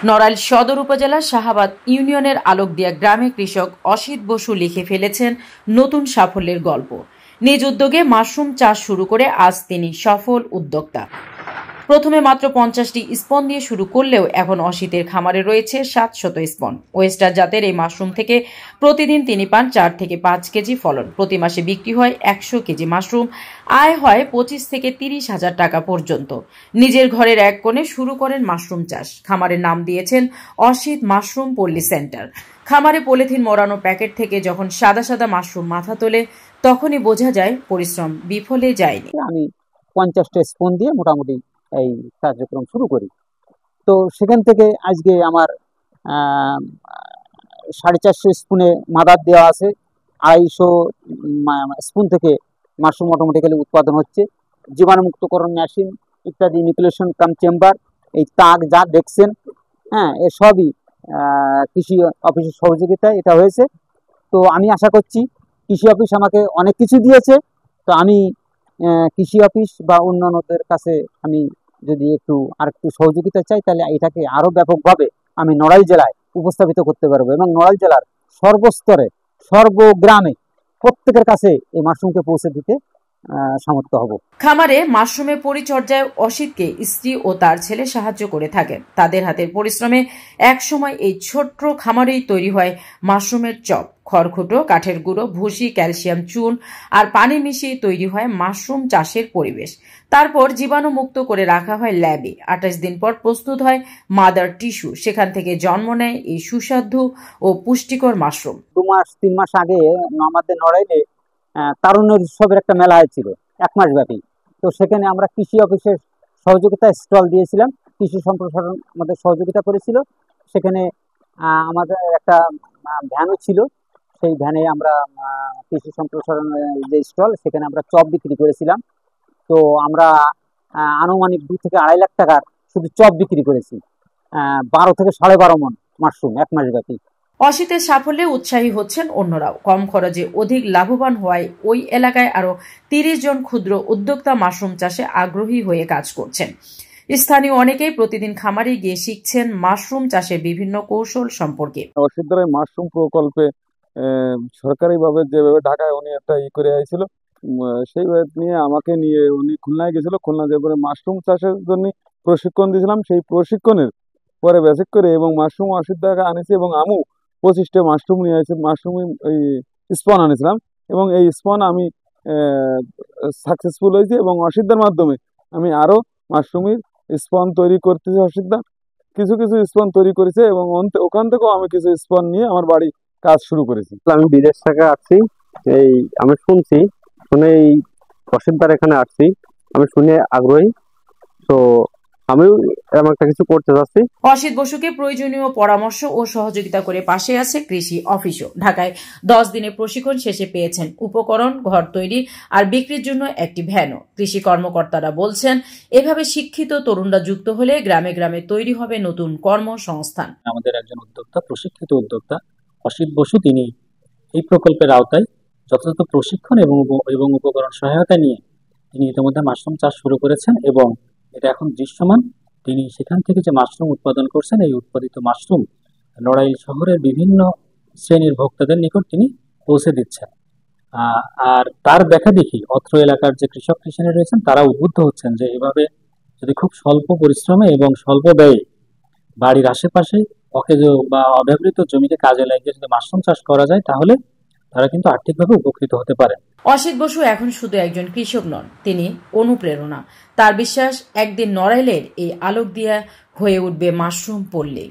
নড়াইল সদর উপজেলার শাহাবাদ ইউনিয়নের আলোকদিয়া গ্রামে কৃষক অসিত বসু লিখে ফেলেছেন নতুন সাফল্যের গল্প। নিজ উদ্যোগে মাশরুম চাষ শুরু করে আজ তিনি সফল উদ্যোক্তা। প্রথমে মাত্র 50টি স্পন দিয়ে শুরু করলেও এখন অসিতের খামারে রয়েছে 700 স্পন। ওয়েস্টার জাতের এই মাশরুম থেকে প্রতিদিন তিনি পান 4 থেকে 5 কেজি ফলন। প্রতি মাসে বিক্রি হয় 100 কেজি মাশরুম। আয় হয় 25 থেকে 30 হাজার টাকা পর্যন্ত। নিজের ঘরের এক কোণে শুরু করেন মাশরুম চাষ। খামারের নাম দিয়েছেন অসিত মাশরুম পল্লী সেন্টার। খামারে পলিথিন মোড়ানো প্যাকেট থেকে যখন সাদা সাদা মাশরুম মাথা তোলে তখনই বোঝা যায় পরিশ্রম বিফলে যায়নি। আমি 50টা স্পন দিয়ে মোটামুটি এই কার্যক্রম শুরু করি। তো সেখান থেকে আজকে আমার 450 স্পুনে মাদার দেওয়া আছে। 250 স্পুন থেকে মাশরুম অটোমেটিক্যালি উৎপাদন হচ্ছে। জীবাণুমুক্তকরণ মেশিন ইত্যাদি, ইনিকুলেশন কাম চেম্বার, এই তাক যা দেখছেন, হ্যাঁ, এসবই কৃষি অফিসের সহযোগিতায় এটা হয়েছে। তো আমি আশা করছি কৃষি অফিস আমাকে অনেক কিছু দিয়েছে। তো আমি কৃষি অফিস বা অন্যান্যদের কাছে আমি যদি আরেকটু সহযোগিতা চাই, তাহলে এটাকে আরও ব্যাপকভাবে আমি নড়াইল জেলায় উপস্থাপিত করতে পারবো এবং নড়াইল জেলার সর্বস্তরে সর্বগ্রামে প্রত্যেকের কাছে এই মাশরুমকে পৌঁছে দিতে সামর্থ্য হব। খামারে মাশরুমের পরিচর্যায় অসিতকে স্ত্রী ও তার ছেলে সাহায্য করে থাকেন। তাদের হাতের পরিশ্রমে একসময় এই ছোট্ট খামারেই তৈরি হয় মাশরুমের চপ। খড়কুটো, কাঠের গুঁড়ো, ভুসি, ক্যালসিয়াম চুন আর পানি মিশিয়ে তৈরি হয় মাশরুম চাষের পরিবেশ। তারপর জীবাণু মুক্ত করে রাখা হয় ল্যাবে। 28 দিন পর প্রস্তুত হয় মাদার টিস্যু। সেখান থেকে জন্ম নেয় এই সুস্বাদু ও পুষ্টিকর মাশরুম। 2-3 মাস আগে আমাদের নড়াইলে তারুণ্য উৎসবের একটা মেলা হয়েছিল 1 মাস ব্যাপী। তো সেখানে আমরা কৃষি অফিসের সহযোগিতায় স্টল দিয়েছিলাম। কৃষি সম্প্রসারণ আমাদের সহযোগিতা করেছিল। সেখানে আমাদের একটা ভ্যানও ছিল। সেই ভ্যানে আমরা কৃষি সম্প্রসারণের যে স্টল, সেখানে আমরা চপ বিক্রি করেছিলাম। তো আমরা আনুমানিক 2 থেকে 2.5 লাখ টাকার শুধু চপ বিক্রি করেছি। 12 থেকে 12.5 মণ মাশরুম 1 মাস ব্যাপী। অসিতের সাফল্যে উৎসাহী হচ্ছেন অন্যরাও। কম খরচে অধিক লাভবান হওয়ায় ওই এলাকায় আরো 30 জন ক্ষুদ্র উদ্যোক্তা মাশরুম চাষে আগ্রহী হয়ে কাজ করছেন। স্থানীয় অনেকেই প্রতিদিন খামারে গিয়ে শিখছেন মাশরুম চাষের বিভিন্ন কৌশল সম্পর্কে। অসিত মাশরুম প্রকল্পে সরকারিভাবে যেভাবে ঢাকায় উনি একটা করে আইছিল, সেই নিয়ে আমাকে নিয়ে উনি খুলনায় গেছিল। খুলনা যে করে মাশরুম চাষের জন্য প্রশিক্ষণ দিয়েছিলাম। সেই প্রশিক্ষণের পরে বেসিক করে এবং মাশরুম অসিত টাকা আনিছি এবং আমু 25টা মাশরুম নিয়ে আসি। মাশরুম এই স্পন আনিছিলাম এবং এই স্পন আমি সাকসেসফুল হয়েছি এবং অসিতদার মাধ্যমে আমি আরও মাশরুমের স্পন তৈরি করতেছি। অসিতদা কিছু কিছু স্পন তৈরি করেছে এবং ওখান থেকেও আমি কিছু স্পন নিয়ে আমার বাড়ি কাজ শুরু করেছি। আমি বিদেশ থেকে আসছি, আমি শুনে এই অসিতদার এখানে আসছি, আমি শুনে আগ্রহী। তো আমিও এমন একটা কিছু করতে চাচ্ছি। অসিত বসুকে প্রয়োজনীয় পরামর্শ ও সহযোগিতা করে পাশে আছে কৃষি অফিসও। ঢাকায় 10 দিনের প্রশিক্ষণ শেষে পেয়েছেন উপকরণ, ঘর তৈরি আর বিক্রির জন্য একটি ভ্যানও। কৃষি কর্মকর্তারা বলছেন, এভাবে শিক্ষিত তরুণরা যুক্ত হলে গ্রামে গ্রামে তৈরি হবে নতুন কর্মসংস্থান। আমাদের একজন উদ্যোক্তা, প্রশিক্ষিত উদ্যোক্তা অসিত বসু, তিনি এই প্রকল্পের আওতায় যথাযথ প্রশিক্ষণ এবং উপকরণ সহায়তা নিয়ে তিনি ইতিমধ্যে মাশরুম চাষ শুরু করেছেন এবং এটা এখন দৃশ্যমান। তিনি সেখান থেকে যে মাশরুম উৎপাদন করছেন, এই উৎপাদিত মাশরুম নড়াইল শহরের বিভিন্ন শ্রেণীর ভোক্তাদের নিকট তিনি পৌঁছে দিচ্ছেন। আর তার দেখা দেখি অত্র এলাকার যে কৃষক কৃষাণী রয়েছেন তারা উদ্বুদ্ধ হচ্ছেন যে এভাবে যদি খুব স্বল্প পরিশ্রমে এবং স্বল্প ব্যয়ে বাড়ির আশেপাশে অকেজ বা অব্যবহৃত জমিকে কাজে লাগিয়ে যদি মাশরুম চাষ করা যায়, তাহলে তারা কিন্তু আর্থিকভাবে উপকৃত হতে পারে। অসিত বসু এখন শুধু একজন কৃষক নন, তিনি অনুপ্রেরণা। তার বিশ্বাস একদিন নড়াইলের এই আলোকদিয়া হয়ে উঠবে মাশরুম পল্লী।